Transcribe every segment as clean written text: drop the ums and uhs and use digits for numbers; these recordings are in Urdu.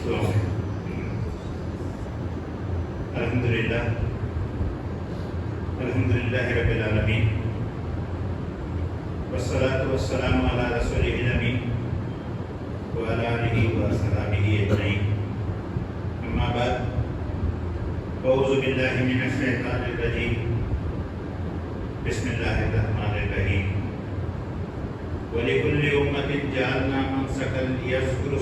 دعا ہے۔ الحمدللہ رب العالمین والصلاة والسلام علی رسولہ الامین وعلی آلہ وصحبہ اجمعین، اما بعد، اعوذ باللہ من الشیطان الرجیم، بسم اللہ الرحمن الرحیم۔ وَلِكُلِّ أُمَّةٍ جَعَلْنَا مَنسَكًا لِيَذْكُرُوا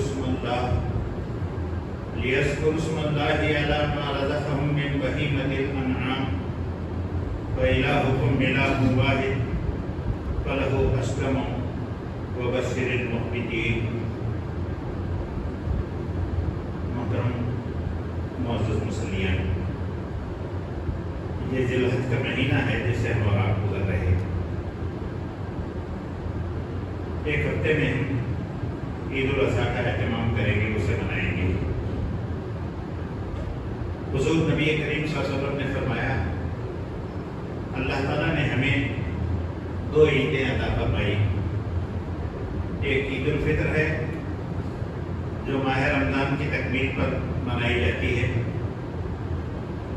اسْمَ اللَّهِ عَلَى مَا رَزَقَهُم مِّن بَهِيمَةِ الْأَنْعَامِ وَإِلَٰهُكُمْ إِلَٰهٌ وَاحِدٌ فَلَهُ أَسْلِمُوا وَبَشِّرِ الْمُخْبِتِينَ۔ محترم معزز مسلیان، یہ ذی الحج کا مہینہ ہے جس سے ہم اور آپ گزر رہے ہیں۔ ایک ہفتے میں ہم عید الاضحیٰ کا اہتمام کریں گے، اسے منائیں گے۔ حضور نبی کریم صلی اللہ علیہ وسلم نے فرمایا، اللہ تعالیٰ نے ہمیں دو عیدیں عطا فرمائی۔ ایک عید الفطر ہے جو ماہ رمضان کی تکمیل پر منائی جاتی ہے،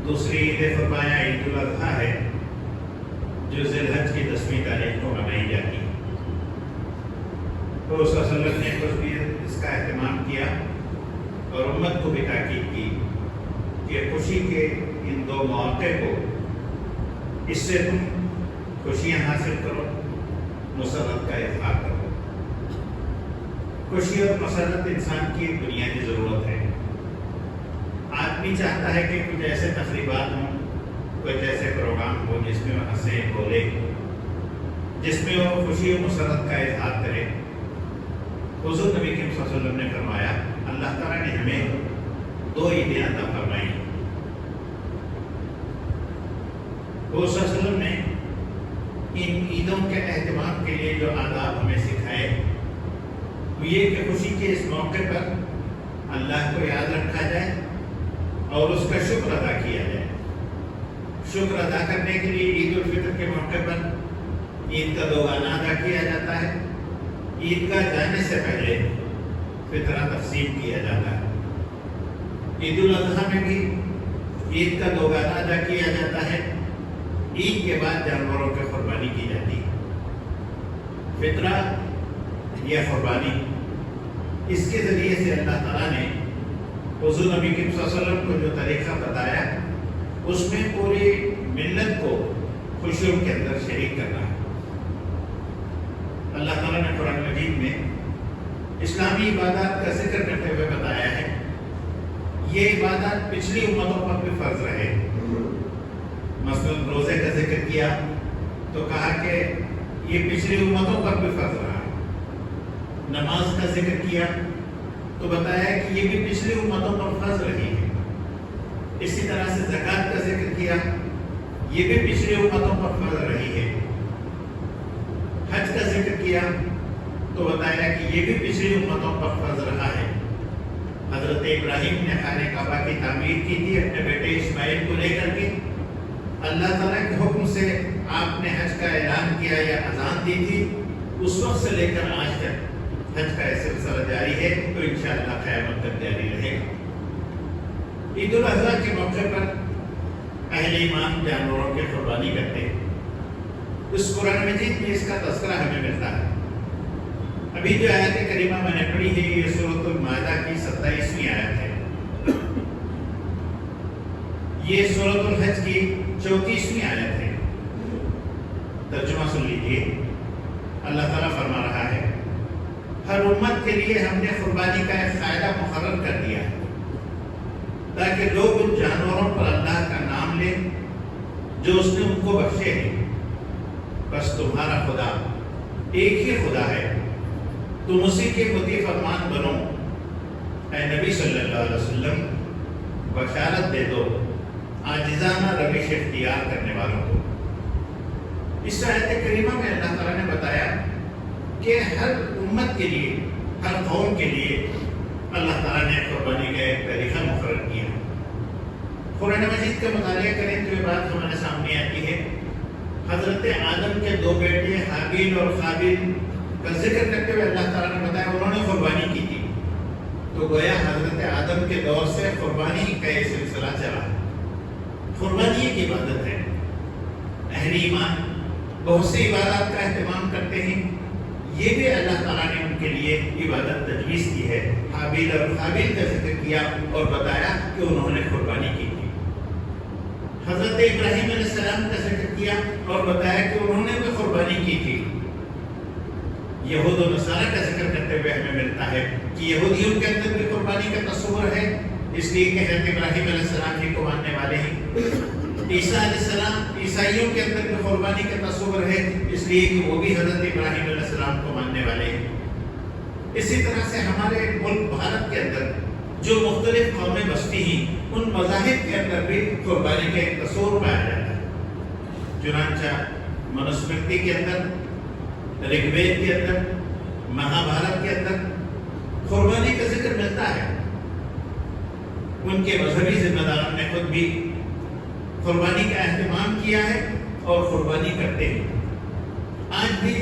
دوسری عید فرمایا عید الاضحیٰ ہے جو ذی الحج کی 10ویں تاریخ کو منائی جاتی ہے۔ تو صلی اللہ علیہ وسلم نے خود بھی اس کا اہتمام کیا اور امت کو بھی تاکید کی کہ خوشی کے ان دو مواقع کو، اس سے تم خوشیاں حاصل کرو، مسرت کا اظہار کرو۔ خوشی اور مسرت انسان کی ایک بنیادی ضرورت ہے۔ آدمی چاہتا ہے کہ کچھ ایسے تقریبات ہوں، کچھ ایسے پروگرام ہو جس میں وہ ہنسے بولے، جس میں وہ خوشی اور مسرت کا اظہار کرے۔ حضور نبی کریم صلی اللہ علیہ وسلم نے فرمایا، اللہ تعالیٰ نے ہمیں دو عیدیں عطا فرمائی۔ حضور صلی اللہ علیہ وسلم نے ان عیدوں کے اہتمام کے لیے جو آداب ہمیں سکھائے وہ یہ کہ خوشی کے اس موقع پر اللہ کو یاد رکھا جائے اور اس کا شکر ادا کیا جائے۔ شکر ادا کرنے کے لیے عید الفطر کے موقع پر عید کا دوگانہ ادا کیا جاتا ہے۔ عیدگاہ جانے سے پہلے فطرہ تقسیم کیا جاتا ہے۔ عید الاضحیٰ میں بھی عید کا دوگانہ ادا کیا جاتا ہے۔ عید کے بعد جانوروں کی قربانی کی جاتی ہے۔ فطرہ یا قربانی، اس کے ذریعے سے اللہ تعالیٰ نے حضور نبی کریم صلی اللہ علیہ وسلم کو جو طریقہ بتایا، اس میں پوری ملت کو خوشیوں کے اندر شریک کرنا ہے۔ اللہ تعالیٰ نے قرآن مجید میں اسلامی عبادات کا ذکر کرتے ہوئے بتایا ہے، یہ عبادات پچھلی امتوں پر بھی فرض رہے۔ مثلا روزے کا ذکر کیا تو کہا کہ یہ پچھلی امتوں پر بھی فرض رہا۔ نماز کا ذکر کیا تو بتایا کہ یہ بھی پچھلی امتوں پر فرض رہی ہے۔ اسی طرح سے زکوٰۃ کا ذکر کیا، یہ بھی پچھلی امتوں پر فرض رہی ہے۔ حج کا ذکر کیا تو بتایا کہ یہ بھی پچھلی امتوں پر فرض رہا ہے۔ حضرت ابراہیم نے خانہ کعبہ کی تعمیر کی تھی اپنے بیٹے اسماعیل کو لے کر کے۔ اللہ تعالیٰ کے حکم سے آپ نے حج کا اعلان کیا یا اذان دی تھی، اس وقت سے لے کر آج تک حج کا سلسلہ جاری ہے، تو انشاءاللہ قیامت تک جاری رہے گا۔ عید الاضحیٰ کے موقع پر اہل ایمان جانوروں کی قربانی کرتے ہیں۔ اس قرآن مجید میں اس کا تذکرہ ہمیں ملتا ہے۔ ابھی جو آیت کریمہ میں نے پڑھی ہے یہ سورۃ المائدہ کی 27ویں آیت ہے۔ یہ سورۃ الحج کی 34ویں آیت ہے۔ ترجمہ سن لیجیے۔ اللہ تعالیٰ فرما رہا ہے، ہر امت کے لیے ہم نے قربانی کا ایک قاعدہ مقرر کر دیا ہے تاکہ لوگ ان جانوروں پر اللہ کا نام لیں جو اس نے ان کو بخشے ہیں۔ بس تمہارا خدا ایک ہی خدا ہے، تم اسی کے مطیع فرمان بنو۔ اے نبی صلی اللہ علیہ وسلم، بشارت دے دو عاجزانہ روش اختیار کرنے والوں کو۔ اس آیت کریمہ میں اللہ تعالیٰ نے بتایا کہ ہر امت کے لیے، ہر قوم کے لیے اللہ تعالیٰ نے قربانی کا ایک طریقہ مقرر کیا۔ قرآن مجید کا مطالعہ کریں تو یہ بات ہمارے سامنے آتی ہے۔ حضرت آدم کے دو بیٹے حابیل اور قابیل کا ذکر کرتے ہوئے اللہ تعالیٰ نے بتایا انہوں نے قربانی کی تھی، تو تو گویا حضرت آدم کے دور سے قربانی کا یہ سلسلہ چلا. قربانی ایک عبادت ہے. اہل ایمان بہت سی عبادات کا اہتمام کرتے ہیں. یہ بھی اللہ تعالیٰ نے ان کے لیے عبادت تجویز کی ہے. حابیل اور قابیل کا ذکر کیا اور بتایا کہ انہوں نے قربانی کی تھی. حضرت ابراہیم علیہ السلام کا ذکر کیا اور بتایا کہ انہوں نے بھی قربانی کی تھی. یہود و نصارہ کا ذکر کرتے ہوئے ہمیں ملتا ہے کہ یہودیوں کے اندر بھی قربانی کا تصور ہے، اس لیے کہ حضرت ابراہیم علیہ السلام ہی کو ماننے والے ہیں. عیسیٰ علیہ السلام عیسائیوں کے اندر بھی قربانی کا تصور ہے، اس لیے کہ وہ بھی حضرت ابراہیم علیہ السلام کو ماننے والے ہیں. اسی طرح سے ہمارے ملک بھارت کے اندر جو مختلف قومیں بستی ہیں، ان مذاہب کے اندر بھی قربانی کا ایک تصور پایا جاتا ہے. چنانچہ منوسمرتی کے اندر، رگ وید کے اندر، مہا بھارت کے اندر قربانی کا ذکر ملتا ہے. ان کے مذہبی ذمہ داروں نے خود بھی قربانی کا اہتمام کیا ہے اور قربانی کرتے ہیں. آج بھی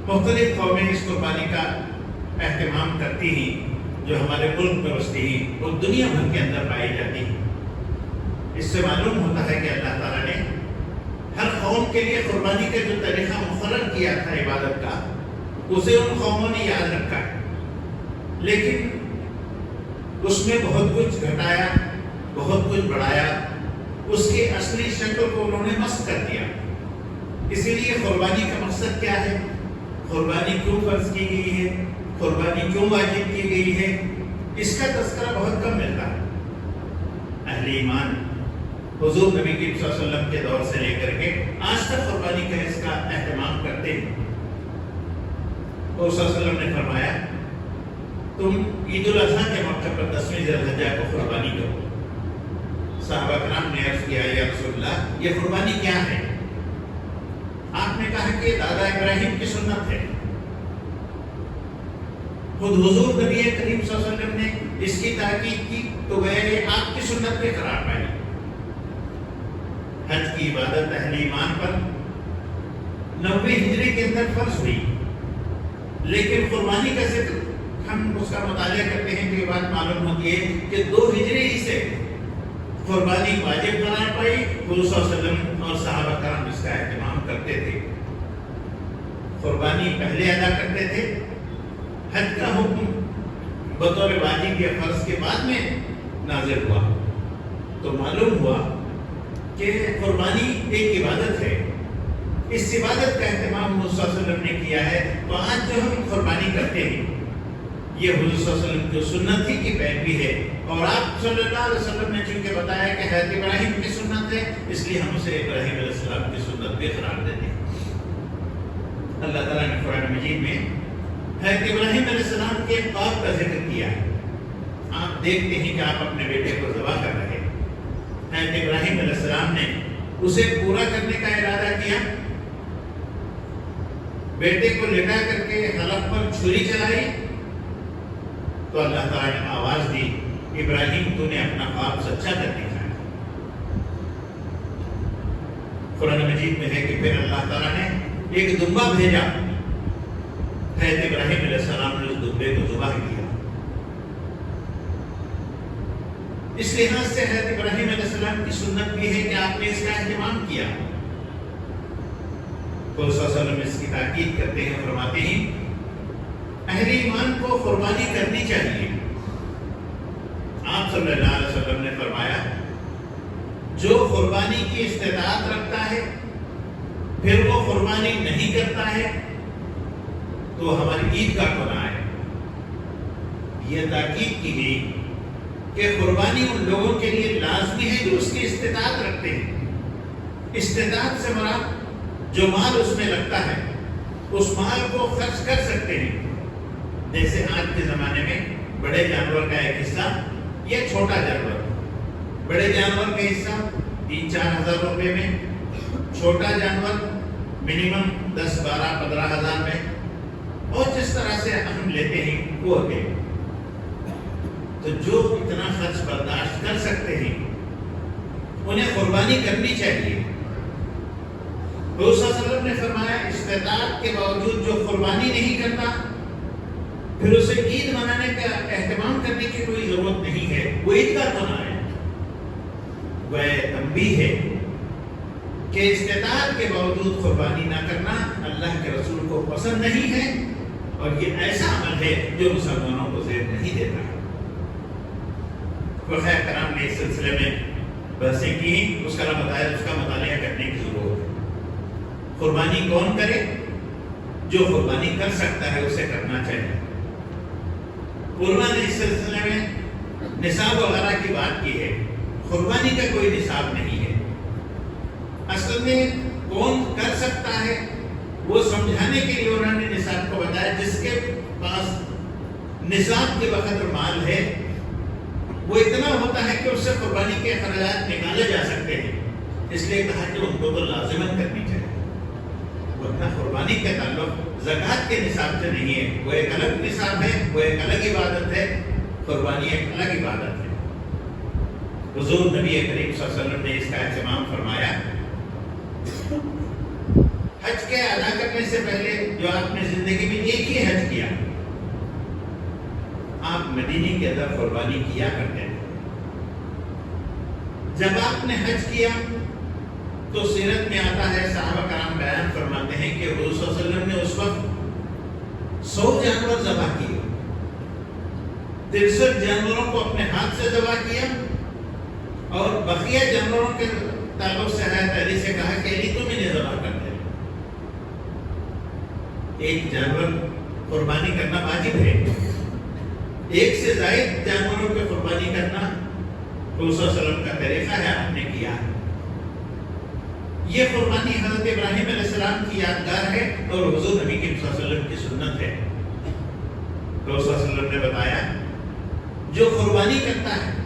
مختلف قومیں اس قربانی کا اہتمام کرتی ہیں جو ہمارے ملک میں بستی ہیں اور دنیا بھر کے اندر پائی جاتی ہیں. اس سے معلوم ہوتا ہے کہ اللہ تعالیٰ نے ہر قوم کے لیے قربانی کا جو طریقہ مقرر کیا تھا عبادت کا، اسے ان قوموں نے یاد رکھا ہے، لیکن اس میں بہت کچھ گھٹایا، بہت کچھ بڑھایا، اس کی اصلی شکل کو انہوں نے مسخ کر دیا. اسی لیے قربانی کا مقصد کیا ہے، قربانی کیوں فرض کی گئی ہے، قربانی کیوں واجب کی گئی ہے، اس کا تذکرہ بہت کم ملتا ہے. اہل ایمان حضور نبی کریم صلی اللہ علیہ وسلم کے دور سے لے کر کے آج تک قربانی کا اس کا اہتمام کرتے ہیں. اور صلی اللہ علیہ وسلم نے فرمایا تم عید الاضحیٰ کے موقع پر 10ویں ذی الحجہ کو قربانی کرو. صحابہ کرام نے عرض کیا یا رسول اللہ یہ قربانی کیا ہے؟ آپ نے کہا کہ دادا ابراہیم کی سنت ہے. خود حضور نبی کریم صلی اللہ علیہ وسلم نے اس کی تاکید کی تو گویا یہ آپ کی سنت پہ قرار پائی. حج کی عبادت اہل ایمان پر 90 ہجری کے اندر فرض ہوئی، لیکن قربانی کا ذکر ہم اس کا مطالعہ کرتے ہیں کہ یہ بات معلوم ہوتی ہے کہ 2 ہجری ہی سے قربانی واجب قرار پائی. حضور صلی اللہ علیہ وسلم اور صحابہ کرام اس کا اہتمام کرتے تھے، قربانی پہلے ادا کرتے تھے. حج کا حکم بطور واجب یا فرض کے بعد میں نازل ہوا تو معلوم ہوا کہ قربانی ایک عبادت ہے. اس عبادت کا اہتمام حضور صلی اللہ علیہ وسلم نے کیا ہے. تو آج جو ہم قربانی کرتے ہیں یہ حضور صلی اللہ علیہ وسلم کی سنت ہی کی پیروی ہے. اور آپ صلی اللہ علیہ وسلم نے چونکہ بتایا کہ حضرت ابراہیم کی سنت ہے، اس لیے ہم اسے ابراہیم علیہ السلام کی سنت بھی قرار دیتے ہیں. اللہ تعالیٰ نے قرآن مجید میں حضرت ابراہیم علیہ السلام کے خواب کا ذکر کیا ہے. آپ دیکھتے ہیں کہ آپ اپنے بیٹے کو ذبح کر رہے ہیں. حضرت ابراہیم علیہ السلام نے اسے پورا کرنے کا ارادہ کیا، بیٹے کو لٹا کر کے حلق پر چھری چلائی تو اللہ تعالیٰ نے آواز دی ابراہیم تو نے اپنا خواب سچا کر دکھایا. قرآن مجید میں ہے کہ پھر اللہ تعالیٰ نے ایک دمبا بھیجا، حضرت ابراہیم علیہ السلام نے اس دمبے کو ذبح کیا. اس لحاظ سے حضرت ابراہیم علیہ السلام کی سنت بھی ہے کہ آپ نے اس کا اہتمام کیا. تو صلی اللہ علیہ وسلم اس کی تاکید کرتے ہیں، فرماتے ہیں اہل ایمان کو قربانی کرنی چاہیے. آپ صلی اللہ علیہ وسلم نے فرمایا جو قربانی کی استطاعت رکھتا ہے پھر وہ قربانی نہیں کرتا ہے تو ہماری عید کا گناہ ہے. یہ تاکید کی گئی کہ قربانی ان لوگوں کے لیے لازمی ہے جو اس کی استطاعت رکھتے ہیں. استطاعت سے مراد جو مال اس میں لگتا ہے اس مال کو خرچ کر سکتے ہیں. جیسے آج کے زمانے میں بڑے جانور کا ایک حصہ یا چھوٹا جانور، بڑے جانور کا حصہ 3-4 ہزار روپے میں، چھوٹا جانور منیمم 10-12-15 ہزار میں، اور جس طرح سے ہم لیتے ہیں وہ ہوتے ہیں. تو جو اتنا خرچ برداشت کر سکتے ہیں انہیں قربانی کرنی چاہیے. حضور صلی اللہ علیہ وسلم نے فرمایا استطاعت کے باوجود جو قربانی نہیں کرتا پھر اسے عید منانے کا اہتمام کرنے کی کوئی ضرورت نہیں ہے، وہ عید گاہ منائے۔ وہ تنبیہ ہے کہ استطاعت کے باوجود قربانی نہ کرنا اللہ کے رسول کو پسند نہیں ہے، اور یہ ایسا عمل ہے جو مسلمانوں کو زیب نہیں دیتا ہے۔ فقہاء کرام نے اس سلسلے میں بحثیں کی، اس کا بتایا، اس کا مطالعہ کرنے کی ضرورت ہے۔ قربانی کون کرے؟ جو قربانی کر سکتا ہے اسے کرنا چاہیے۔ علماء نے اس سلسلے میں نصاب وغیرہ کی بات کی ہے، قربانی کا کوئی نصاب نہیں ہے۔ اصل میں کون کر سکتا ہے وہ سمجھانے کے لیے انہوں نے نصاب کو بتایا۔ جس کے پاس نصاب کے وقت مال ہے وہ اتنا ہوتا ہے کہ اس سے قربانی کے اخراجات نکالے جا سکتے ہیں، اس لیے کہا کہ ان کو تو لازماً کرنی چاہیے، ورنہ قربانی کا تعلق زکوٰۃ کے نصاب سے نہیں ہے، وہ ایک الگ نصاب ہے، وہ ایک الگ عبادت ہے، قربانی ایک الگ عبادت ہے۔ حضور نبی کریم صلی اللہ علیہ وسلم نے اس کا اہتمام فرمایا۔ حج کے ادا کرنے سے پہلے جو آپ نے زندگی میں ایک ہی حج کیا، آپ مدینے کے اندر قربانی کیا کرتے تھے۔ جب آپ نے حج کیا تو سیرت میں آتا ہے، صحابہ کرام بیان فرماتے ہیں کہ حضور صلی اللہ علیہ وسلم نے اس وقت 100 جانور ذبح کیے، 63 جانوروں کو اپنے ہاتھ سے ذبح کیا، اور بقیہ جانوروں کے تعلق سے حضرت علی سے کہا کہ علی تم انہیں ذبح کر دے۔ ایک جانور قربانی کرنا واجب ہے، ایک سے زائد جانوروں کی قربانی کرنا حضور صلی اللہ علیہ وسلم کا طریقہ ہے، آپ نے کیا ہے۔ یہ قربانی حضرت ابراہیم علیہ السلام کی یادگار ہے اور حضور نبی صلی اللہ علیہ وسلم کی سنت ہے۔ حضور صلی اللہ علیہ وسلم نے بتایا جو قربانی کرتا ہے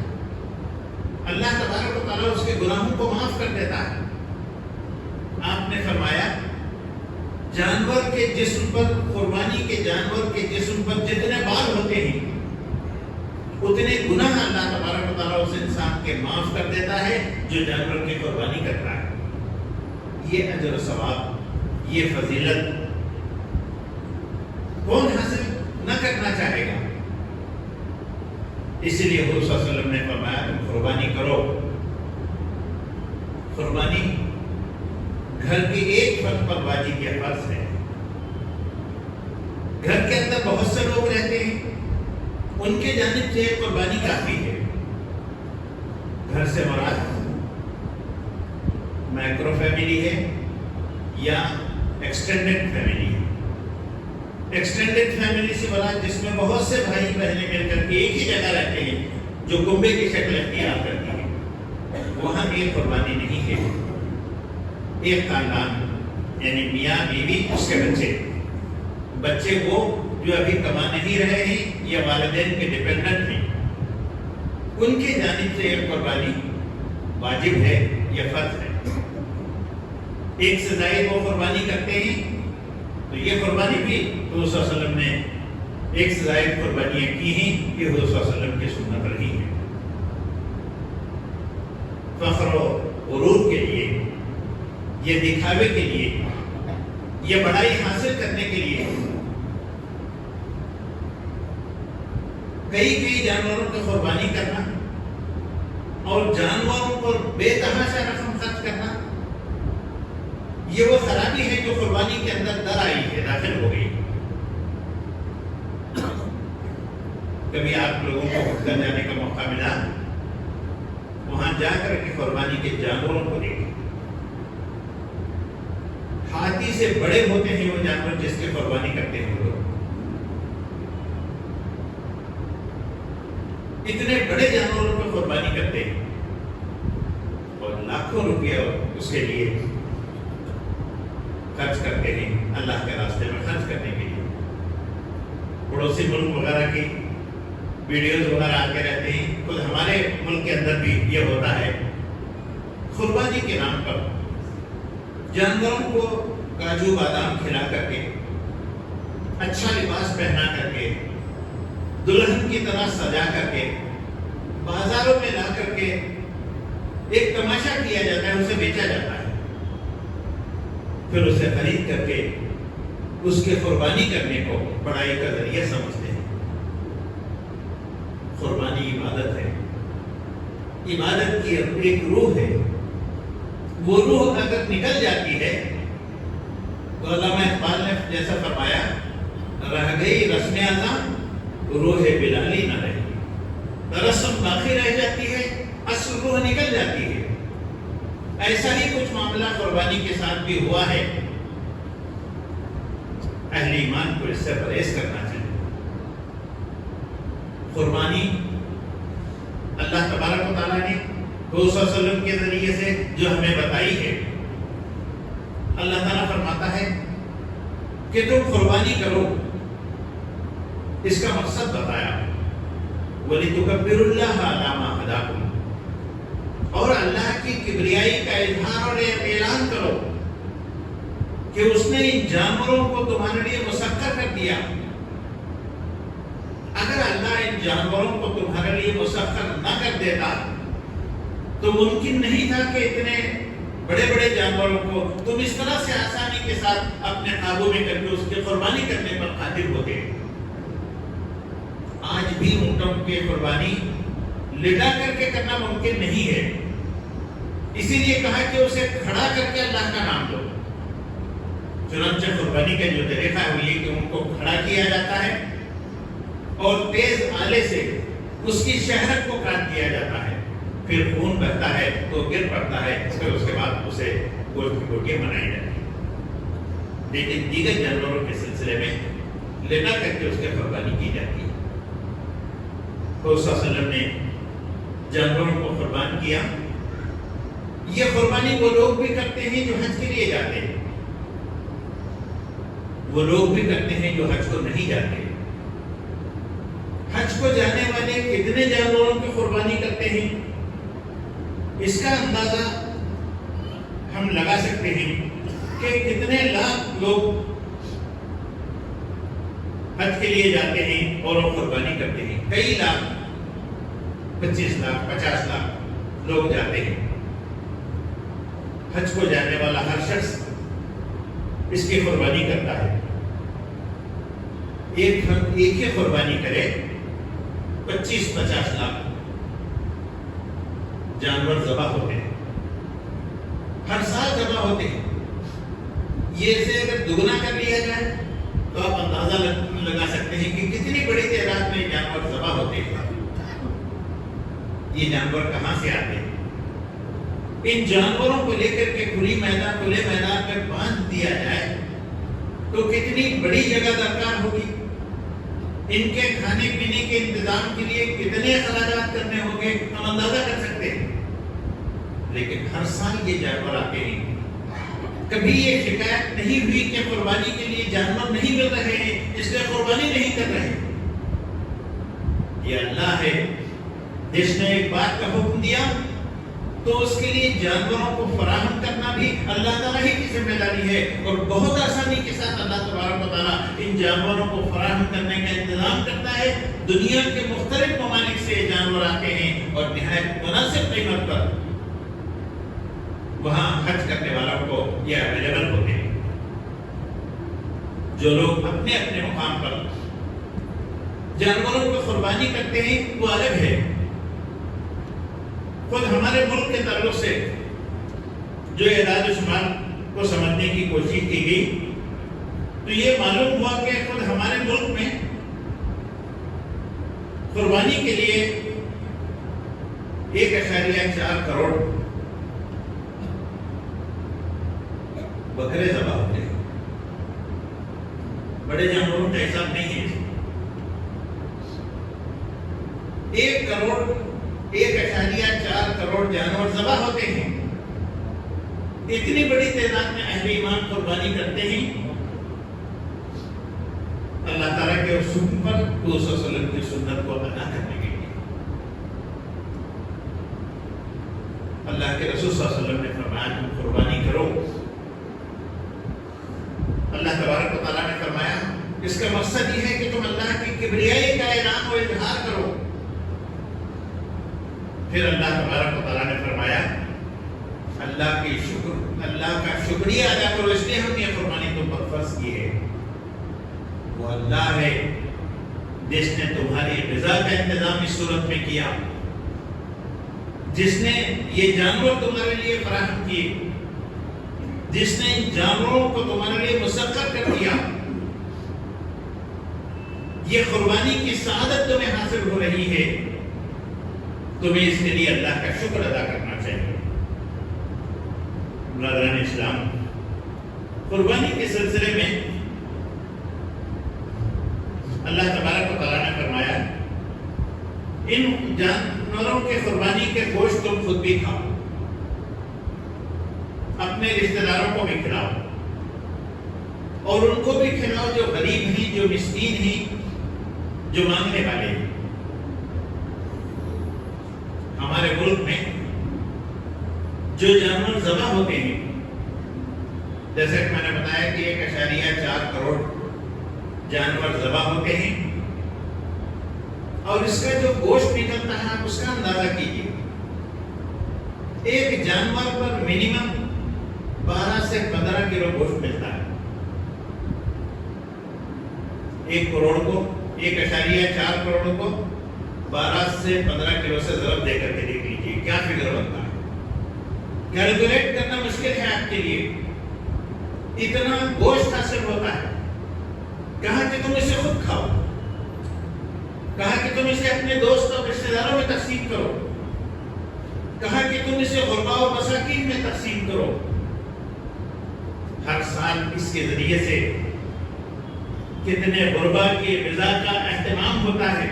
اللہ تبارک و تعالیٰ اس کے گناہوں کو معاف کر دیتا ہے۔ آپ نے فرمایا جانور کے جسم پر، قربانی کے جانور کے جسم پر جتنے بال ہوتے ہیں اتنے گناہ اللہ تبارک و تعالیٰ اس انسان کے معاف کر دیتا ہے جو جانور کی قربانی کرتا ہے۔ یہ اجر و ثواب، یہ فضیلت کون حاصل نہ کرنا چاہے گا؟ اسی لیے حضور صلی اللہ علیہ وسلم نے فرمایا تم قربانی کرو۔ قربانی گھر کے ایک فرد پر واجب یا فرض ہے۔ گھر کے اندر بہت سے لوگ رہتے ہیں، ان کے جانب سے قربانی کافی ہے۔ گھر سے مراد مائکرو فیملی ہے یا ایکسٹینڈڈ فیملی ہے۔ ایکسٹینڈڈ فیملی سے مراد جس میں بہت سے بھائی بہنیں مل کر کے ایک ہی جگہ رہتے ہیں، جو کنبے کی شکل اختیار کرتی ہے، وہاں ایک قربانی نہیں ہے۔ ایک خاندان یعنی میاں بیوی اس کے بچے وہ جو ابھی کما نہیں رہے ہیں یا والدین کے ڈیپینڈنٹ ہیں، ان کے جانب سے ایک قربانی واجب ہے یا فرض ہے۔ ایک سے زائد وہ قربانی کرتے ہیں تو یہ قربانی بھی حضور صلی اللہ علیہ وسلم نے ایک سے زائد قربانیاں کی ہیں، یہ حضور صلی اللہ علیہ وسلم کی سنت رہی ہے۔ فخر و غرور کے لیے، یہ دکھاوے کے لیے، یہ بڑائی حاصل کرنے کے لیے کئی جانوروں کی قربانی کرنا اور جانوروں پر بے تحاشا رقم خرچ کرنا، یہ وہ خرابی ہے جو قربانی کے اندر در آئی ہے، داخل ہو گئی۔ کبھی آپ لوگوں کو خود جانے کا موقع ملا، وہاں جا کر کے قربانی کے جانوروں کو دیکھیں۔ ہاتھی سے بڑے ہوتے ہیں وہ جانور جس کی قربانی کرتے ہیں لوگ، اتنے بڑے جانوروں کی قربانی کرتے ہیں اور لاکھوں روپیہ اس کے لیے خرچ کرتے ہیں، اللہ کے راستے میں خرچ کرنے کے لیے۔ پڑوسی ملک وغیرہ کی ویڈیوز وغیرہ آتے رہتے ہیں، خود ہمارے ملک کے اندر بھی یہ ہوتا ہے۔ قربانی کے نام پر جانوروں کو کاجو بادام کھلا کر کے، اچھا لباس پہنا کر کے، دلہن کی طرح سجا کر کے، بازاروں میں لا کر کے ایک تماشا کیا جاتا ہے، اسے بیچا جاتا ہے، پھر اسے خرید کر کے اس کے قربانی کرنے کو بڑائی کا ذریعہ سمجھتے ہیں۔ قربانی عبادت ہے، عبادت کی ایک روح ہے، وہ روح اگر نکل جاتی ہے تو علامہ اقبال نے جیسا فرمایا، رہ گئی رسم اعضاء روح بلالی نہ رہی، رسم باقی رہ جاتی ہے، اصل روح نکل جاتی ہے۔ ایسا ہی کچھ معاملہ قربانی کے ساتھ بھی ہوا ہے۔ اہل ایمان کو اس سے پرہیز کرنا چاہیے۔ قربانی اللہ تبارک و تعالیٰ نے حضور صلی اللہ علیہ وسلم کے ذریعے سے جو ہمیں بتائی ہے، اللہ تعالیٰ فرماتا ہے کہ تم قربانی کرو، اس کا مقصد بتایا، وَلِتُكَبِّرُوا اللَّهَ عَلَىٰ مَا هَدَاكُمْ، اور اللہ کی کبریائی کا اظہار اور اعلان کرو کہ اس نے ان جانوروں کو تمہارے لیے مسخر کر دیا۔ اگر اللہ ان جانوروں کو تمہارے لیے مسخر نہ کر دیتا تو ممکن نہیں تھا کہ اتنے بڑے بڑے جانوروں کو تم اس طرح سے آسانی کے ساتھ اپنے قابو میں کر کے اس کی قربانی کرنے پر قادر ہوتے۔ آج بھی اونٹوں کی قربانی لٹا کر کے کرنا ممکن نہیں ہے، اسی لیے کہا کہ اسے کھڑا کر کے اللہ کا نام لو۔ چنانچہ قربانی کا جو طریقہ ہے وہ یہ کہ ان کو کھڑا کیا جاتا ہے اور تیز آلے سے اس کی شہرت کو کاٹ دیا جاتا ہے، پھر خون بہتا ہے تو گر پڑتا ہے، پھر اس کے بعد اسے گوشت کی بوٹیاں بنائی جاتی ہیں۔ لیکن دیگر جانوروں کے سلسلے میں لٹا کر کے اس کی قربانی کی جاتی ہے۔ حضور صلی اللہ علیہ وسلم نے جانوروں کو قربان کیا۔ یہ قربانی وہ لوگ بھی کرتے ہیں جو حج کے لیے جاتے ہیں، وہ لوگ بھی کرتے ہیں جو حج کو نہیں جاتے۔ حج کو جانے والے کتنے جانوروں کی قربانی کرتے ہیں، اس کا اندازہ ہم لگا سکتے ہیں کہ کتنے لاکھ لوگ حج کے لیے جاتے ہیں اور وہ قربانی کرتے ہیں۔ کئی لاکھ، 25 لاکھ 50 لاکھ لوگ جاتے ہیں۔ حج کو جانے والا ہر شخص اس کی قربانی کرتا ہے۔ ایک ہی قربانی کرے 25-50 لاکھ جانور ذبح ہوتے ہیں، ہر سال ذبح ہوتے ہیں۔ یہ سے اگر دگنا کر لیا جائے تو آپ اندازہ لگا سکتے ہیں کہ کتنی بڑی تعداد میں جانور ذبح ہوتے ہیں۔ یہ جانور کہاں سے آتے ہیں؟ ان جانوروں کو لے کر کے کھلے میدان میں باندھ دیا جائے تو کتنی بڑی جگہ درکار ہوگی، ان کے کھانے پینے کے انتظام کے لیے کتنے اخراجات کرنے ہوں گے، ہم اندازہ کر سکتے ہیں۔ لیکن ہر سال یہ جانور آتے ہیں، کبھی یہ شکایت نہیں ہوئی کہ قربانی کے لیے جانور نہیں مل رہے ہیں، اس لیے قربانی نہیں کر رہے۔ یہ اللہ ہے جس نے ایک بات کا حکم دیا تو اس کے لیے جانوروں کو فراہم کرنا بھی اللہ تعالیٰ ہی کی ذمہ داری ہے، اور بہت آسانی کے ساتھ اللہ تبارک و تعالیٰ ان جانوروں کو فراہم کرنے کا انتظام کرتا ہے۔ دنیا کے مختلف ممالک سے یہ جانور آتے ہیں اور نہایت مناسب قیمت پر وہاں حج کرنے والوں کو یہ اویلیبل ہوتے ہیں۔ جو لوگ اپنے اپنے مقام پر جانوروں کو قربانی کرتے ہیں وہ الگ ہے۔ خود ہمارے ملک کے تعلق سے جو اعداد و شمار کو سمجھنے کی کوشش کی گئی تو یہ معلوم ہوا کہ خود ہمارے ملک میں قربانی کے لیے 1.4 کروڑ بکرے ذبح ہوتے ہیں۔ بڑے جانوروں کا حساب نہیں ہے۔ 1.4 کروڑ جانور ذبح ہوتے ہیں۔ اتنی بڑی تعداد میں اہل ایمان قربانی کرتے ہیں اللہ تعالیٰ کے حکم پر، حضور صلی اللہ علیہ وسلم کی سنت کو ادا کرنے کے لیے۔ اللہ کے رسول صلی اللہ علیہ وسلم نے فرمایا تم قربانی کرو۔ اللہ تبارک و تعالیٰ نے فرمایا اس کا مقصد یہ ہے کہ تم اللہ کی کبریائی کا اعلان و اظہار کرو۔ پھر اللہ تبارک و تعالیٰ نے فرمایا اللہ کا شکریہ ادا کرو، اس لیے ہم یہ قربانی تم پر فرض کی ہے۔ وہ اللہ ہے جس نے تمہاری غذا کا انتظام اس صورت میں کیا، جس نے یہ جانور تمہارے لیے فراہم کیے، جس نے ان جانوروں کو تمہارے لیے مسخر کر دیا، یہ قربانی کی سعادت تمہیں حاصل ہو رہی ہے، تمہیں اس کے لیے اللہ کا شکر ادا کرنا چاہیے۔ برادران اسلام، قربانی کے سلسلے میں اللہ تبارک و تعالیٰ نے فرمایا ان جانوروں کے قربانی کے گوشت تم خود بھی کھاؤ، اپنے رشتہ داروں کو بھی کھلاؤ، اور ان کو بھی کھلاؤ جو غریب ہیں، جو مسکین ہیں، جو مانگنے والے ہیں۔ ہمارے ملک میں جو جانور ذبح ہوتے ہیں، جیسے کہ میں نے بتایا کہ 1.4 کروڑ جانور ذبح ہوتے ہیں، اور اس کا جو گوشت نکلتا ہے آپ اس کا اندازہ کیجیے۔ ایک جانور پر منیمم 12 سے 15 کلو گوشت ملتا ہے۔ 1 کروڑ کو 1.4 کروڑ کو 12 سے 15 کلو سے ضرب دے کر کے دیکھ لیجیے کیا فگر بنتا ہے۔ کیلکولیٹ کرنا مشکل ہے آپ کے لیے، اتنا گوشت حاصل ہوتا ہے۔ کہا کہ تم اسے خود کھاؤ، کہا کہ تم اسے اپنے دوست اور رشتہ داروں میں تقسیم کرو، کہا کہ تم اسے غرباء و مساکین میں تقسیم کرو۔ ہر سال اس کے ذریعے سے کتنے غرباء کی غذا کا اہتمام ہوتا ہے،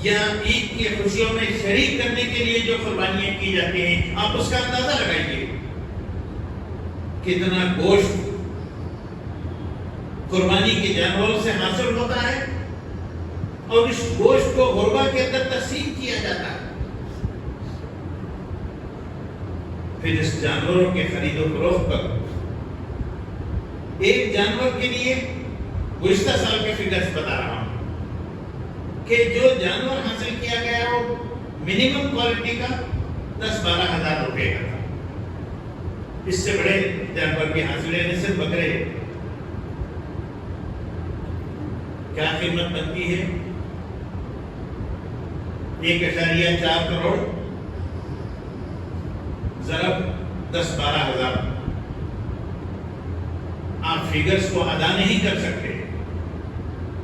یا عید کی خوشیوں میں شریک کرنے کے لیے جو قربانیاں کی جاتی ہیں، آپ اس کا اندازہ لگائیے کتنا گوشت قربانی کے جانوروں سے حاصل ہوتا ہے، اور اس گوشت کو غرباء کے اندر تقسیم کیا جاتا ہے۔ پھر اس جانوروں کے خرید و فروخت پر ایک جانور کے لیے گزشتہ سال کے فگرز بتا رہا ہوں کہ جو جانور حاصل کیا گیا وہ منیمم کوالٹی کا 10-12 ہزار روپے کا تھا۔ اس سے بڑے جانور بھی حاصل ہے، صرف بکرے کیا قیمت بنتی ہے؟ 1.4 کروڑ ضرب 10-12 ہزار، آپ فگرز کو ادا نہیں کر سکتے۔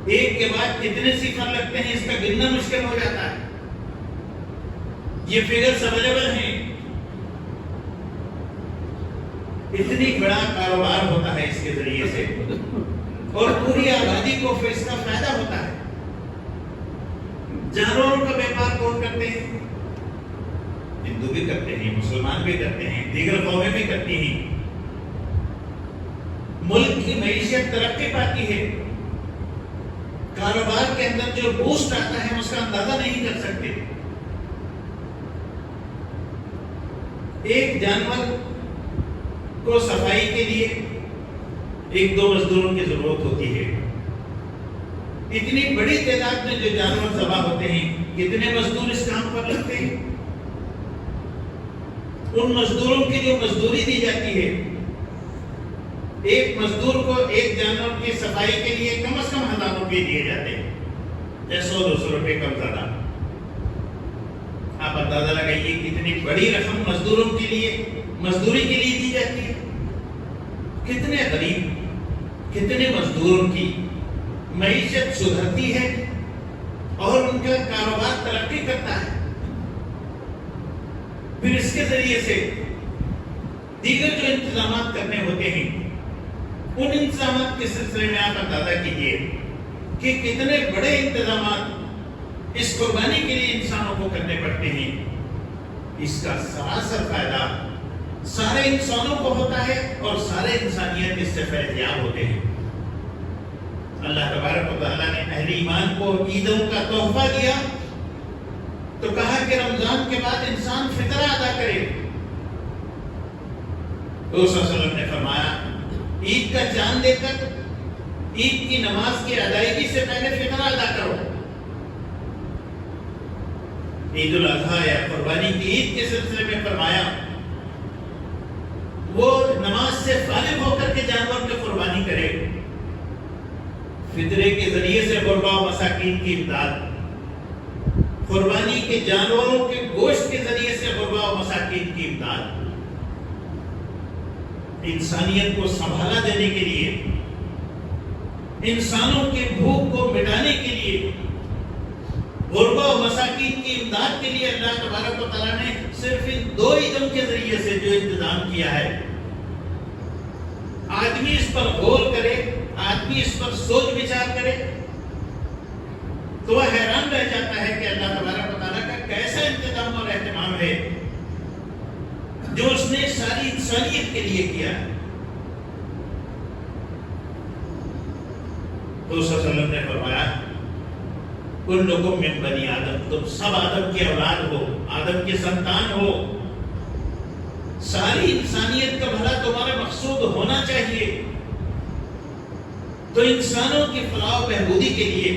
ایک کے بعد کتنے صفر لگتے ہیں اس کا گننا مشکل ہو جاتا ہے۔ یہ فگرز اویلیبل ہیں، اتنی بڑا کاروبار ہوتا ہے اس کے ذریعے سے، اور پوری آبادی کو پھر اس کا فائدہ ہوتا ہے۔ جانوروں کا بیپار کون کرتے ہیں؟ ہندو بھی کرتے ہیں، مسلمان بھی کرتے ہیں، دیگر قومیں بھی کرتی ہیں۔ ملک کی معیشت ترقی پاتی ہے، کاروبار کے اندر جو بوسٹ آتا ہے اس کا اندازہ نہیں کر سکتے۔ ایک جانور کو صفائی کے لیے 1-2 مزدوروں کی ضرورت ہوتی ہے۔ اتنی بڑی تعداد میں جو جانور ذبح ہوتے ہیں، کتنے مزدور اس کام پر لگتے ہیں؟ ان مزدوروں کی جو مزدوری دی جاتی ہے، ایک مزدور کو ایک جانور کی صفائی کے لیے کم از کم 1000 روپے دیے جاتے ہیں، 100-200 روپے کم زیادہ۔ آپ اندازہ لگائیے کتنی بڑی رقم مزدوروں کے لیے مزدوری کے لیے دی جاتی ہے۔ کتنے غریب، کتنے مزدوروں کی معیشت سدھرتی ہے اور ان کا کاروبار ترقی کرتا ہے۔ پھر اس کے ذریعے سے دیگر جو انتظامات کرنے ہوتے ہیں، ان انتظامات کے سلسلے میں آپ اندازہ کیجئے کہ کتنے بڑے انتظامات اس قربانی کے لیے انسانوں کو کرنے پڑتے ہیں۔ اس کا سراسر فائدہ سارے انسانوں کو ہوتا ہے اور سارے انسانیت اس سے فیض یاب ہوتے ہیں۔ اللہ تبارک و تعالیٰ نے اہل ایمان کو عیدوں کا تحفہ دیا تو کہا کہ رمضان کے بعد انسان فطرہ ادا کرے۔ تو صلی اللہ علیہ وسلم نے فرمایا عید کا چاند دیکھ کر عید کی نماز کی ادائیگی سے پہلے فطرہ ادا کرو۔ عید الاضحیٰ یا قربانی کی عید کے سلسلے میں فرمایا وہ نماز سے فارغ ہو کر کے جانور کی قربانی کرے، فطرے کے ذریعے سے غربا و مساکین کی امداد، قربانی کے جانوروں کے گوشت کے ذریعے سے غربا و مساکین کی امداد، انسانیت کو سنبھالا دینے کے لیے، انسانوں کے بھوک کو مٹانے کے لیے، غربا و مساکین کی امداد کے لیے اللہ تبارک و تعالیٰ نے صرف ان دو ایٹم کے ذریعے سے جو انتظام کیا ہے، آدمی اس پر غور کرے، آدمی اس پر سوچ بچار کرے تو وہ حیران رہ جاتا ہے کہ اللہ تبارک و تعالیٰ کا کیسا انتظام اور اہتمام ہے جو اس نے ساری انسانیت کے لیے کیا ہے۔ تو صلی اللہ علیہ وسلم نے فرمایا کلکم من بنی آدم، تم سب آدم کی اولاد ہو، آدم کے سنتان ہو، ساری انسانیت کا بھلا تمہارا مقصود ہونا چاہیے۔ تو انسانوں کی فلاح و بہبودی کے لیے،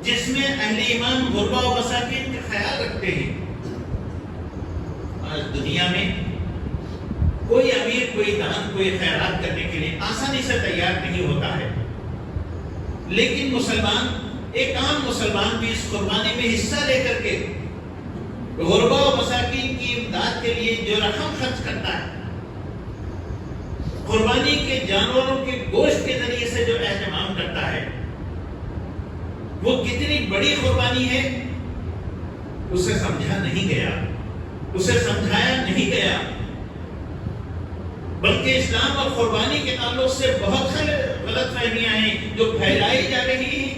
جس میں اہل ایمان غربا و مساکین کا خیال رکھتے ہیں، آج دنیا میں کوئی امیر، کوئی دان، کوئی خیرات کرنے کے لیے آسانی سے تیار نہیں ہوتا ہے، لیکن مسلمان، ایک عام مسلمان بھی اس قربانی میں حصہ لے کر کے غربا و مساکین کی امداد کے لیے جو رقم خرچ کرتا ہے، قربانی کے جانوروں کے گوشت کے ذریعے سے جو اہتمام کرتا ہے، وہ کتنی بڑی قربانی ہے اسے سمجھا نہیں گیا، اسے سمجھایا نہیں گیا، بلکہ اسلام اور قربانی کے تعلق سے بہت سارے غلط فہمیاں ہیں جو پھیلائی جا رہی ہیں،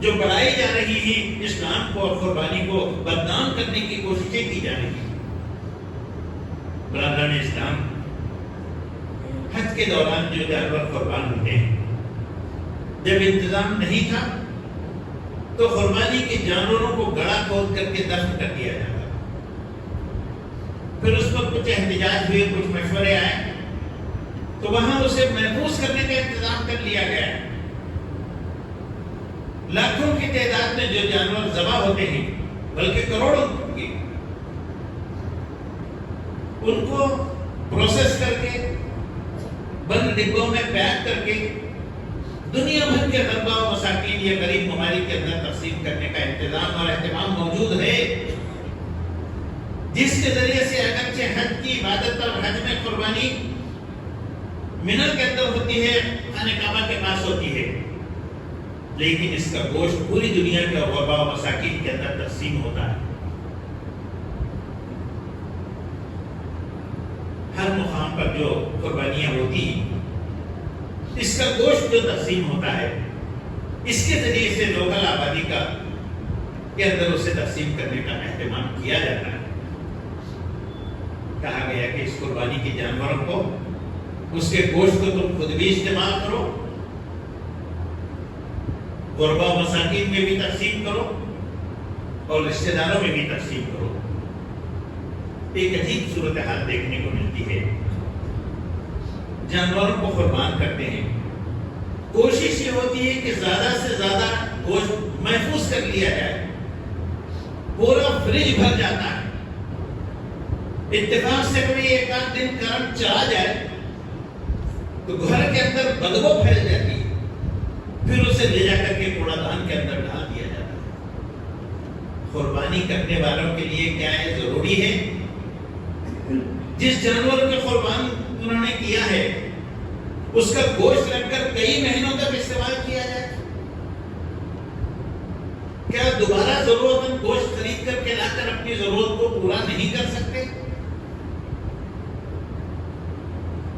جو بڑھائی جا رہی ہیں، اسلام کو اور قربانی کو بدنام کرنے کی کوششیں کی جا رہی ہیں۔ برادران اسلام، حج کے دوران جو جانور قربان ہوتے ہیں، جب انتظام نہیں تھا تو قربانی کے جانوروں کو گڑا کھود کر کے دفن کر دیا جاتا، پھر اس پر کچھ احتجاج ہوئے، کچھ مشورے آئے تو وہاں اسے محفوظ کرنے کا انتظام کر لیا گیا۔ لاکھوں کی تعداد میں جو جانور ذبح ہوتے ہیں، بلکہ کروڑوں کے، ان کو پروسیس کر کے بند ڈبوں میں پیک کر کے دنیا بھر کے غربا و مساکین یا غریب ممالک کے اندر تقسیم کرنے کا انتظام اور اہتمام موجود ہے، جس کے ذریعے سے اگرچہ حج کی عبادت اور حج میں قربانی منی کے اندر ہوتی ہے، خانہ کعبہ کے پاس ہوتی ہے، لیکن اس کا گوشت پوری دنیا کے غربا و مساکین کے اندر تقسیم ہوتا ہے۔ ہر مقام پر جو قربانیاں ہوتی ہیں، اس کا گوشت جو تقسیم ہوتا ہے، اس کے ذریعے سے لوکل آبادی کا کے اندر اسے تقسیم کرنے کا اہتمام کیا جاتا ہے۔ کہا گیا کہ اس قربانی کے جانوروں کو، اس کے گوشت کو تم خود بھی استعمال کرو، غربا و مساکین میں بھی تقسیم کرو اور رشتہ داروں میں بھی تقسیم کرو۔ ایک عجیب صورتحال دیکھنے کو ملتی ہے، جانوروں کو قربان کرتے ہیں، کوشش یہ ہوتی ہے کہ زیادہ سے زیادہ گوشت محفوظ کر لیا جائے، پورا فریج بھر جاتا ہے، اتفاق سے کوئی ایک آدھ دن کرنٹ چلا جائے تو گھر کے اندر بدبو پھیل جاتی ہے، پھر اسے لے جا کر کے کوڑا دان کے اندر ڈال دیا جاتا ہے۔ قربانی کرنے والوں کے لیے کیا ہے ضروری ہے جس جانور کے قربان انہوں نے کیا ہے اس کا گوشت رکھ کر کئی مہینوں تک استعمال کیا جائے؟ کیا دوبارہ ضرورت مند گوشت خرید کر کے لا کر اپنی ضرورت کو پورا نہیں کر سکتے؟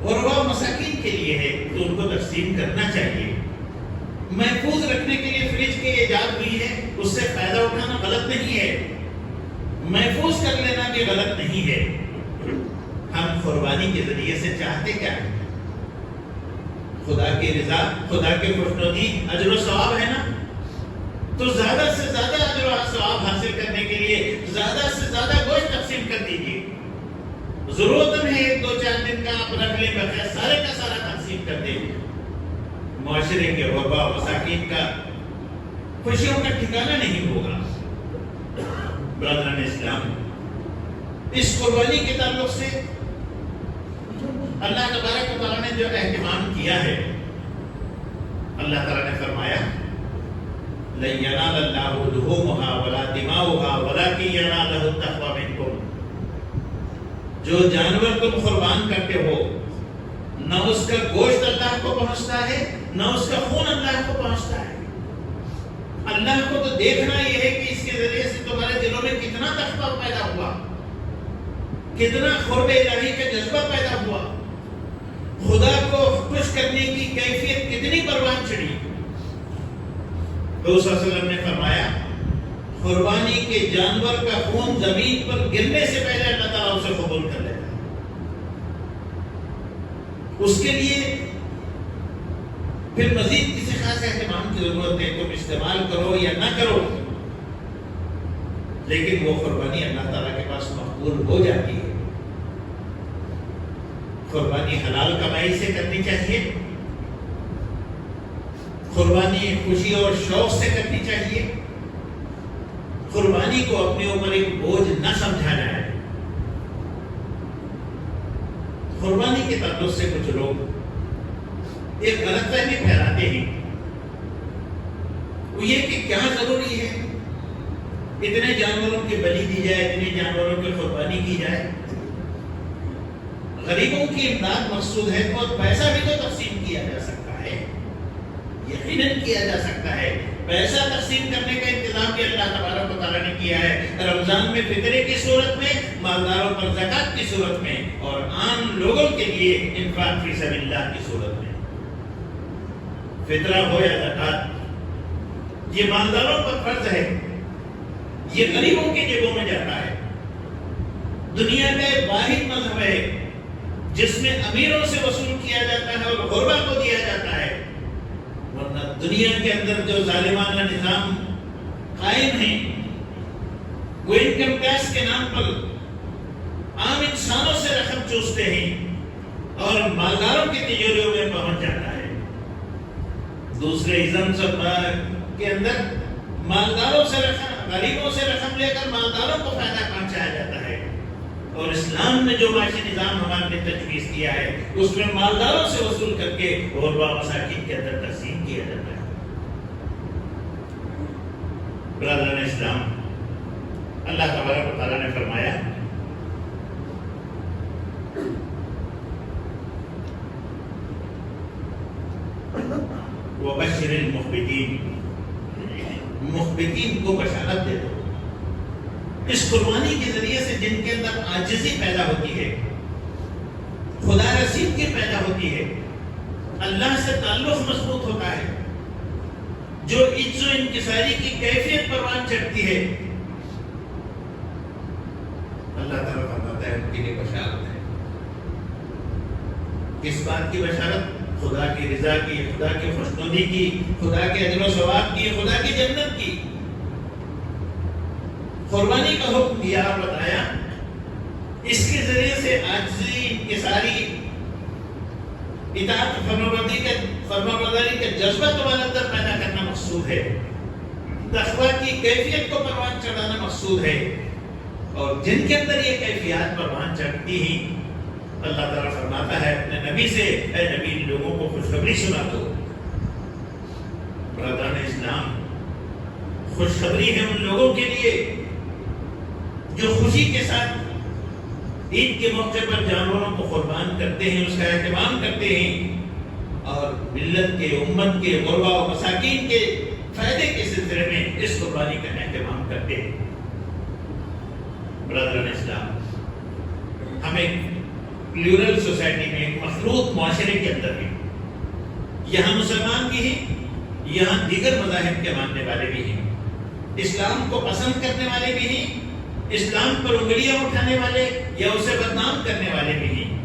غربا و مساکین کے لیے ہے تو ان کو تقسیم کرنا چاہیے، محفوظ رکھنے کے لیے فریج کی ایجاد ہوئی ہے، اس سے فائدہ اٹھانا غلط نہیں ہے، محفوظ کر لینا بھی غلط نہیں ہے۔ ہم قربانی کے ذریعے سے چاہتے کیا ہیں؟ خدا کی رضا، خدا کے خوشنودی، اجر و ثواب ہے نا، تو زیادہ سے زیادہ اجر و ثواب حاصل کرنے کے لیے زیادہ سے زیادہ گوشت تقسیم کر دیجیے۔ ضرورت ہے ایک دو چار دن کا آپ رکھ لیں، بقیہ سارے کا سارا تقسیم کر دیں، معاشرے کے غربا و مساکین کا خوشیوں کا ٹھکانہ نہیں ہوگا۔ برادران اسلام، اس قربانی کے تعلق سے اللہ تبارک و تعالیٰ نے جو اہتمام کیا ہے اللہ تعالیٰ نے فرمایا لَن يَنَالَ اللَّهُ لُحُومُهَا وَلَا دِمَاؤُهَا وَلَكِن يَنَالُهُ التَّقْوَىٰ مِنكُمْ۔ جو جانور تم قربان کرتے ہو نہ اس کا گوشت اللہ کو پہنچتا ہے نہ اس کا خون اللہ کو پہنچتا ہے۔ اللہ کو تو دیکھنا یہ ہے کہ اس کے ذریعے سے تمہارے دلوں میں کتنا تقویٰ پیدا ہوا، کتنا قرب الہی کا جذبہ پیدا ہوا، خدا کو خوش کرنے کی کیفیت کتنی پروان چڑھی۔ حضور صلی اللہ علیہ وسلم نے فرمایا قربانی کے جانور کا خون زمین پر گرنے سے پہلے اللہ تعالیٰ اسے قبول کر لیتا ہے۔ اس کے لیے پھر مزید کسی خاص اہتمام کی ضرورت ہے، تم استعمال کرو یا نہ کرو، لیکن وہ قربانی اللہ تعالیٰ کے پاس مقبول ہو جاتی ہے۔ قربانی حلال کمائی سے کرنی چاہیے، قربانی خوشی اور شوق سے کرنی چاہیے، قربانی کو اپنے اوپر ایک بوجھ نہ سمجھا جائے۔ قربانی کے تعلق سے کچھ لوگ ایک غلط فہمی پھیلاتے ہیں، وہ یہ کہ کیا ضروری ہے اتنے جانوروں کی بلی دی جائے، اتنے جانوروں کی قربانی کی جائے؟ غریبوں کی امداد مقصود ہے تو پیسہ بھی تو تقسیم کیا جا سکتا ہے، یقیناً کیا جا سکتا ہے۔ پیسہ تقسیم کرنے کا انتظام بھی اللہ تبارک و تعالیٰ نے کیا ہے، رمضان میں فطرے کی صورت میں، مالداروں پر زکات کی صورت میں، اور عام لوگوں کے لیے انفاق فی سبیل اللہ کی صورت میں۔ فطرہ ہو یا زکات، یہ مالداروں پر فرض ہے، یہ غریبوں کی جیبوں میں جاتا ہے۔ دنیا کا ایک واحد مذہب ہے جس میں امیروں سے وصول کیا جاتا ہے اور غربا کو دیا جاتا ہے، ورنہ دنیا کے اندر جو ظالمانہ نظام قائم ہیں وہ انکم ٹیکس کے نام پر عام انسانوں سے رقم چوستے ہیں اور مالداروں کی تجوریوں میں پہنچ جاتا ہے۔ دوسرے ازم کے اندر مالداروں سے رقم، غریبوں سے رقم لے کر مالداروں کو فائدہ پہنچایا جاتا ہے، اور اسلام نے جو معاشی نظام ہمارے لیے تجویز کیا ہے اس میں مالداروں سے وصول کر کے غربا مساکین کے اندر تقسیم کیا جاتا ہے۔ برادران اسلام، اللہ تبارک و تعالیٰ نے فرمایا وَبَشِّرِ الْمُخْبِتِينَ، مخبتین کو بشارت دے دو۔ اس قربانی کے ذریعے سے جن کے اندر عاجزی پیدا ہوتی ہے، خدا رسیدگی پیدا ہوتی ہے، اللہ سے تعلق مضبوط ہوتا ہے، جو عجز و انکساری کی کیفیت پروان چڑھتی ہے، اللہ تعالیٰ فرماتا ہے ان کے لیے بشارت ہے۔ کس بات کی بشارت؟ خدا کی رضا کی، خدا کی خوشنودی کی، خدا کے اجر و ثواب کی، خدا کی جنت کی۔ قربانی کا حکم دیا اور بتایا، اس کے ذریعے سے عاجزی، انکساری، اطاعت فرمانبرداری کا جذبہ تمہارے اندر پیدا کرنا مقصود ہے، تقویٰ کی کیفیت کو پروان چڑھانا مقصود ہے، اور جن کے اندر یہ کیفیات پروان چڑھتی ہیں، اللہ تعالیٰ فرماتا ہے اپنے نبی سے، اے نبی لوگوں کو خوشخبری سنا دو۔ برادران اسلام، خوشخبری ہے ان لوگوں کے لیے جو خوشی کے ساتھ عید کے موقع پر جانوروں کو قربان کرتے ہیں، اس کا اہتمام کرتے ہیں، اور ملت کے، امت کے، غربا و مساکین کے فائدے کے سلسلے میں اس قربانی کا اہتمام کرتے ہیں۔ برادران اسلام، ہمیں پلیورل سوسائٹی میں، ایک مخلوط معاشرے کے اندر بھی، یہاں مسلمان بھی ہیں، یہاں دیگر مذاہب کے ماننے والے بھی ہیں، اسلام کو پسند کرنے والے بھی ہیں، اسلام پر انگلیاں اٹھانے والے یا اسے بدنام کرنے والے بھی ہیں۔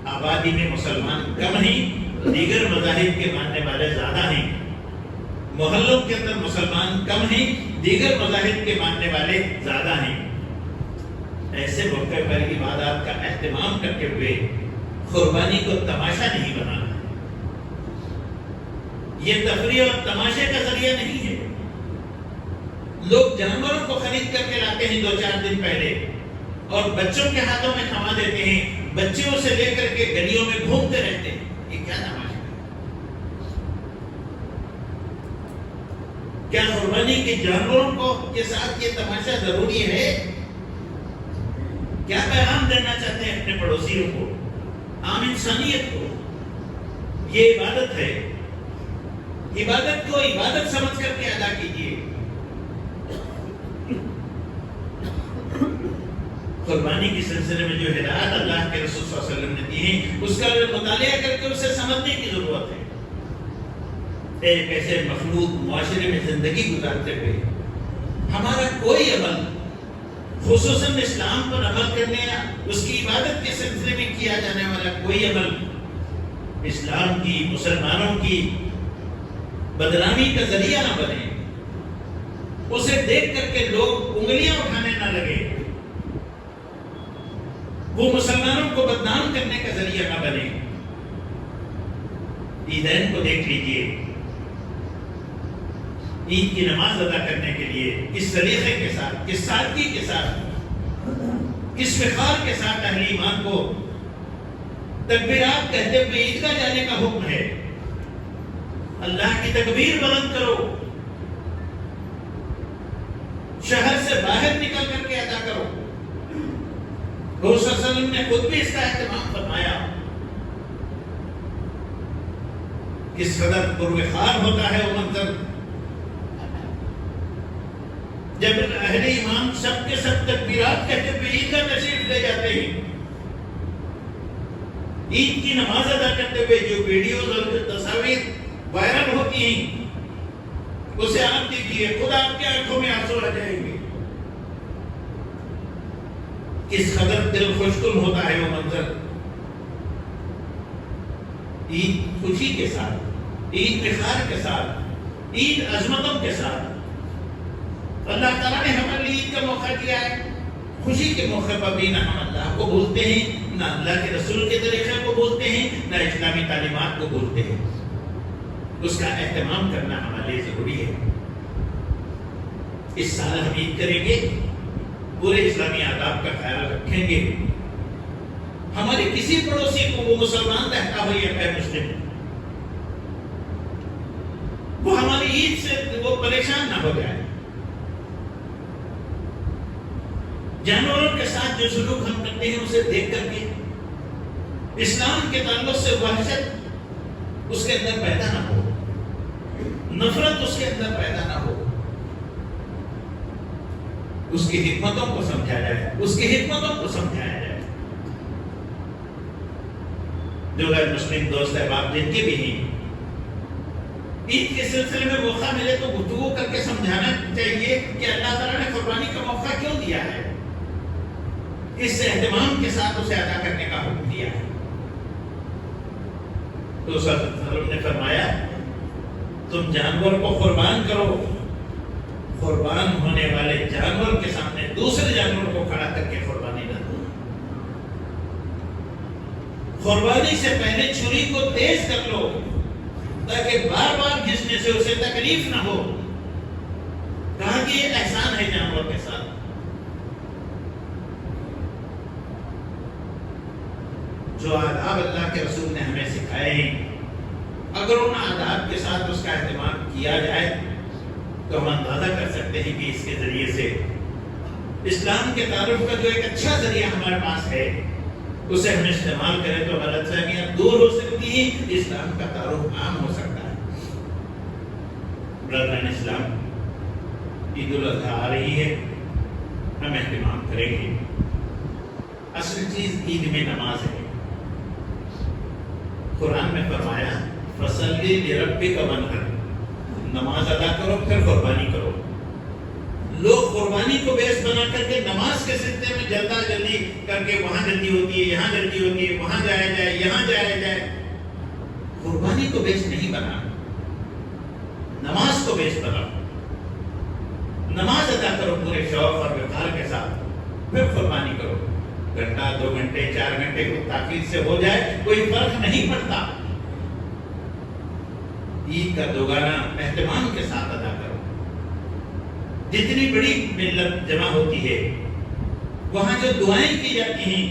آبادی میں مسلمان کم ہیں، دیگر مذاہب کے ماننے والے زیادہ ہیں۔ محلوں کے اندر مسلمان کم ہیں، دیگر مذاہب کے ماننے والے زیادہ ہیں۔ ایسے موقع پر عبادات کا اہتمام کرتے ہوئے قربانی کو تماشا نہیں بنانا، یہ تفریح اور تماشے کا ذریعہ نہیں ہے۔ لوگ جانوروں کو خرید کر کے لاتے ہیں 2-4 دن پہلے اور بچوں کے ہاتھوں میں تھما دیتے ہیں، بچوں سے لے کر کے گلیوں میں گھومتے رہتے ہیں۔ یہ کیا تماشا ہے؟ کیا قربانی کے جانوروں کو کے ساتھ یہ تماشا ضروری ہے؟ کیا پیغام دینا چاہتے ہیں اپنے پڑوسیوں کو، عام انسانیت کو؟ یہ عبادت ہے، عبادت کو عبادت سمجھ کر کے ادا کیجیے۔ قربانی کے سلسلے میں جو ہدایت اللہ کے رسول صلی اللہ علیہ وسلم نے دی ہے، اس کا مطالعہ کر کے اسے سمجھنے کی ضرورت ہے۔ ایک ایسے مخلوق معاشرے میں زندگی گزارتے ہوئے ہمارا کوئی عمل، خصوصاً اسلام پر عمل کرنے یا اس کی عبادت کے سلسلے میں کیا جانے والا کوئی عمل اسلام کی، مسلمانوں کی بدنامی کا ذریعہ نہ بنے، اسے دیکھ کر کے لوگ انگلیاں اٹھانے نہ لگے، وہ مسلمانوں کو بدنام کرنے کا ذریعہ نہ بنے۔ عیدین کو دیکھ لیجئے، عید کی نماز ادا کرنے کے لیے کس سلیقے کے ساتھ، کس سادگی کے ساتھ، کس وقار کے ساتھ اہل ایمان کو تکبیرات کہتے ہوئے عیدگاہ جانے کا حکم ہے۔ اللہ کی تکبیر بلند کرو، شہر سے باہر نکل کر کے ادا کرو۔ حضور صلی اللہ علیہ وسلم نے خود بھی اس کا اہتمام فرمایا۔ کس قدر پروخار ہوتا ہے وہ منظر، جب اہل ایمان سب کے سب تکبیرات کہتے ہوئے عیدگاہ تشریف لے جاتے ہیں، عید کی نماز ادا کرتے ہوئے جو ویڈیوز اور تصاویر وائرل ہوتی ہیں، اسے آپ دیکھیے، خود آپ کے آنکھوں میں آنسو آ جائیں گے۔ کس قدر دل خوشگل ہوتا ہے وہ منظر، عید خوشی کے ساتھ، عید فخار کے ساتھ، عید عظمتوں کے ساتھ۔ اللہ تعالیٰ نے ہمارے لیے عید کا موقع دیا ہے، خوشی کے موقع پر بھی نہ ہم اللہ کو بھولتے ہیں، نہ اللہ کے رسول کے طریقے کو بھولتے ہیں، نہ اسلامی تعلیمات کو بھولتے ہیں۔ اس کا اہتمام کرنا ہمارے لیے ضروری ہے۔ اس سال ہم عید کریں گے، پورے اسلامی آداب کا خیال رکھیں گے۔ ہمارے کسی پڑوسی کو وہ مسلمان کہتا ہو یا غیر مسلم، وہ ہماری عید سے وہ پریشان نہ ہو جائے۔ جانوروں کے ساتھ جو سلوک ہم کرتے ہیں اسے دیکھ کر کے اسلام کے تعلق سے وحشت اس کے اندر پیدا نہ ہو، نفرت اس کے اندر پیدا نہ ہو۔ اس کی حکمتوں کو سمجھا جائے، اس کی حکمتوں کو سمجھایا جائے۔ جو غیر مسلم دوست احباب جن کے بھی ہیں، عید کے سلسلے میں موقع ملے تو گفتگو کر کے سمجھانا چاہیے کہ اللہ تعالیٰ نے قربانی کا موقع کیوں دیا ہے، اس اہتمام کے ساتھ اسے ادا کرنے کا حکم دیا ہے۔ تو صلی اللہ علیہ وسلم نے فرمایا تم جانور کو قربان کرو، قربان ہونے والے جانور کے سامنے دوسرے جانور کو کھڑا کر کے قربانی نہ دو۔ قربانی سے پہلے چھری کو تیز کر لو تاکہ بار بار گھسنے سے اسے تکلیف نہ ہو۔ کہا کہ یہ احسان ہے جانور کے ساتھ۔ جو آداب اللہ کے رسول نے ہمیں سکھائے ہیں، اگر ان آداب کے ساتھ اس کا اہتمام کیا جائے تو ہم اندازہ کر سکتے ہیں کہ اس کے ذریعے سے اسلام کے تعارف کا جو ایک اچھا ذریعہ ہمارے پاس ہے اسے ہم استعمال کریں تو غلط فہمیاں دور ہو سکتی ہیں، اسلام کا تعارف عام ہو سکتا ہے۔ برادران اسلام، عید الاضحیٰ آ رہی ہے، ہم اہتمام کریں گے۔ اصل چیز عید میں نماز ہے۔ قرآن میں فرمایا فصلی لربک وانحر، نماز ادا کرو پھر قربانی کرو۔ لوگ قربانی کو بیس بنا کر کے نماز کے سلسلے میں جلدی کر کے وہاں جلدی ہوتی ہے، یہاں جلدی ہوتی ہے، وہاں جایا جائے، یہاں جایا جائے۔ قربانی کو بیس نہیں بنا، نماز کو بیس بنا۔ نماز ادا کرو پورے شوق اور وقار کے ساتھ، پھر قربانی کرو۔ گھنٹہ، 2 گھنٹے، 4 گھنٹے کو تاخیر سے ہو جائے کوئی فرق نہیں پڑتا۔ عید کا دوگانا اہتمام کے ساتھ ادا کرو۔ جتنی بڑی ملت جمع ہوتی ہے وہاں جو دعائیں کی جاتی ہیں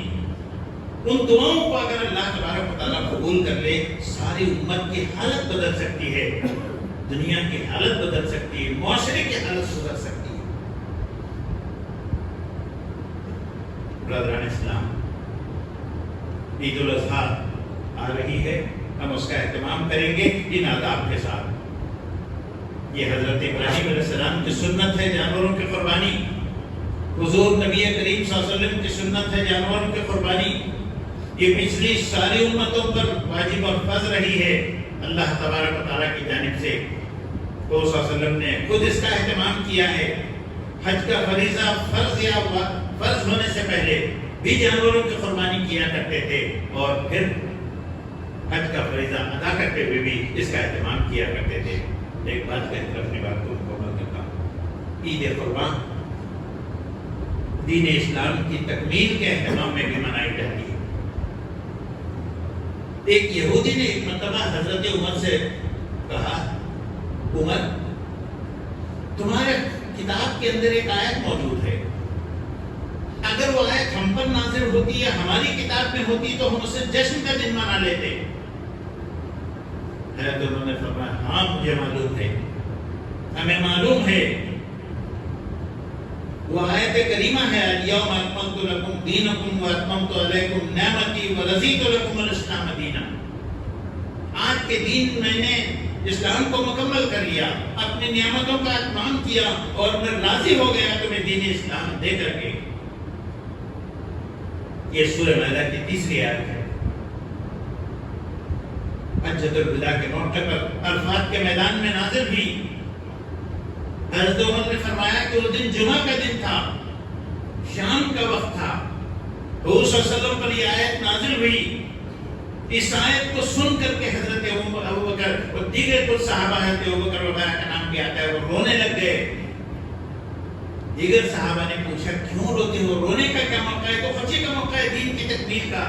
ان دعاؤں کو اگر اللہ تبارک و تعالیٰ قبول کر لے، ساری امت کی حالت بدل سکتی ہے۔ دنیا کی حالت بدل سکتی ہے، معاشرے کی حالت سدھر سکتی ہے۔ برادران اسلام، عید الاضحیٰ آ رہی ہے، ہم اس کا اہتمام کریں گے ان آداب کے ساتھ۔ یہ حضرت ابراہیم علیہ السلام کی سنت ہے جانوروں کی قربانی، حضور نبی کریم صلی اللہ علیہ وسلم کی سنت ہے جانوروں کی قربانی۔ یہ پچھلی ساری امتوں پر واجب اور فرض رہی ہے۔ اللہ تبارک و تعالیٰ کی جانب سے حضور صلی اللہ علیہ وسلم نے خود اس کا اہتمام کیا ہے۔ حج کا فریضہ فرض ہونے سے پہلے بھی جانوروں کی قربانی کیا کرتے تھے، اور پھر حج کا فریضہ ادا کرتے ہوئے بھی اس کا اہتمام کیا کرتے تھے۔ ایک بات کہہ کر اپنی بات کو مکمل کرتا ہوں۔ عید قربان دین اسلام کی تکمیل کے اہتمام میں بھی منائی جاتی ہے۔ ایک یہودی نے ایک مرتبہ حضرت عمر سے کہا، عمر، تمہارے کتاب کے اندر ایک آیت موجود ہے، اگر وہ آیت ہم پر نازل ہوتی یا ہماری کتاب میں ہوتی تو ہم اسے جشن کا دن منا لیتے۔ حضرت عمر نے فرمایا، ہاں مجھے معلوم ہے، ہمیں معلوم ہے، وہ آیت کریمہ ہے، الیوم اکملت لکم دینکم واتممت علیکم نعمتی ورضیت لکم الاسلام دینا۔ آج کے دن میں نے اسلام کو مکمل کر لیا، اپنی نعمتوں کا اتمام کیا، اور میں راضی ہو گیا تمہیں دین اسلام دے کر کے۔ یہ سورہ مائدہ کی تیسری آیت ہے۔ حجۃ الوداع کے موقع پر عرفات کے میدان میں نازل ہوئی۔ حضرت عمر نے فرمایا کہ وہ دن جمعہ کا دن تھا، شام کا وقت تھا، حضور صلی اللہ علیہ وسلم پر یہ آیت نازل ہوئی۔ اس آیت کو سن کر کے حضرت ابوبکر اور دیگر کچھ صحابہ، حضرت ابوبکر وغیرہ کا نام بھی آتا ہے، وہ رونے لگ گئے۔ دیگر صحابہ نے پوچھا، کیوں روتے ہو؟ رونے کا کیا موقع ہے؟ تو خوشی کا موقع ہے دین کی تکمیل کا۔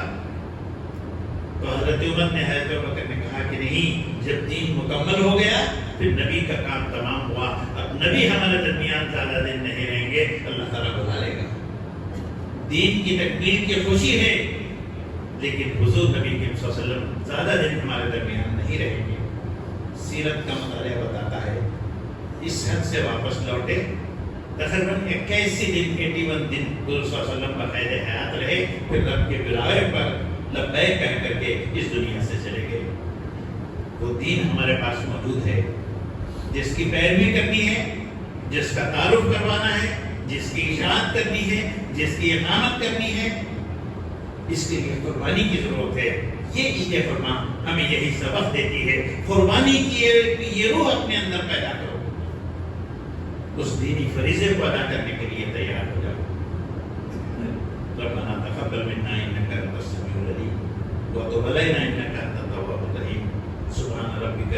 تو حضرت عمر نے حضرت ابوبکر نے کہا کہ نہیں، جب دین مکمل ہو گیا پھر نبی کا کام تمام ہوا، اب نبی ہمارے درمیان زیادہ دن نہیں رہیں گے، اللہ تعالیٰ بلا لے گا۔ دین کی تکمیل کی خوشی ہے، لیکن حضور نبی کریم صلی اللہ علیہ وسلم زیادہ دن ہمارے درمیان نہیں رہیں گے۔ سیرت کا مطالعہ بتاتا ہے اس حد سے واپس لوٹے تقریباً 81 دن 81 دن حضور صلی اللہ علیہ وسلم بقید حیات رہے، پھر رب کے بلاوے پر لبیک کہہ کر کے اس دنیا سے چلے گئے۔ وہ دین ہمارے پاس موجود ہے، جس کی پیروی کرنی ہے، جس کا تعارف کروانا ہے، جس کی اشاعت کرنی ہے، جس کی اقامت کرنی ہے، اس کے لیے قربانی کی ضرورت ہے۔ یہ عید قربان ہمیں یہی سبق دیتی ہے، قربانی کی یہ روح اپنے اندر پیدا کرو، اس دینی فریضے کو ادا کرنے کے لیے تیار ہو جاؤ۔ ربنا تقبل منا انك انت السميع العليم وتب علينا انك انت التواب الرحيم سبحان ربك